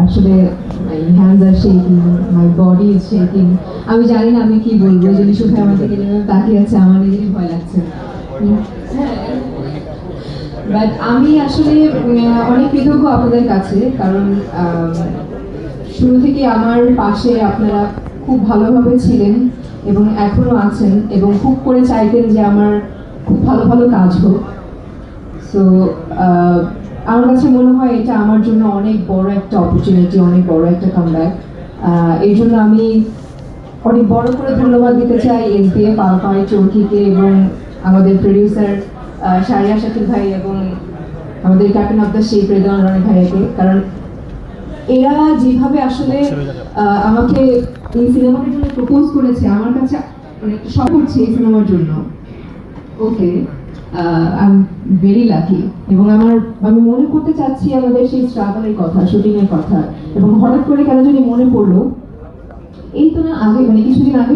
আসলে my hands are shaking, my body is shaking. আমি জানি না আমি কি বলবো, যদি সুখে আমার দিকে তাকিয়ে আছে, আমার নিজেরই ভয় লাগছে। বাট আমি আসলে অনেক কৃতজ্ঞ আপনাদের কাছে, কারণ শুরু থেকে আমার পাশে আপনারা খুব ভালোভাবে ছিলেন এবং এখনো আছেন, এবং খুব করে চাইতেন যে আমার খুব ভালো ভালো কাজ হোক। সো আমার কাছে মনে হয় এটা আমার জন্য অনেক বড় একটা অপরচুনিটি, অনেক বড় একটা কামব্যাক। এই জন্য আমি অনেক বড় করে ধন্যবাদ দিতে চাই SBF, আলফাই, চৌকিকে এবং আমাদের প্রডিউসার শারিয়া শাকিল ভাই এবং আমাদের captain of the ship Redwan Rani ভাইয়াকে, কারণ এরা যেভাবে আসলে আমাকে এই সিনেমাটার জন্য প্রপোজ করেছে, আমার কাছে মানে সব করছে এই সিনেমার জন্য। ওকে, আই এম ভেরি লাকি। এবং আমি মনে করতে চাচ্ছি আমাদের সেই স্ট্রাগলের কথা, শুটিংয়ের কথা, এবং হঠাৎ করে কেন যদি মনে পড়লো, এই তো না আগে মানে কিছুদিন আগে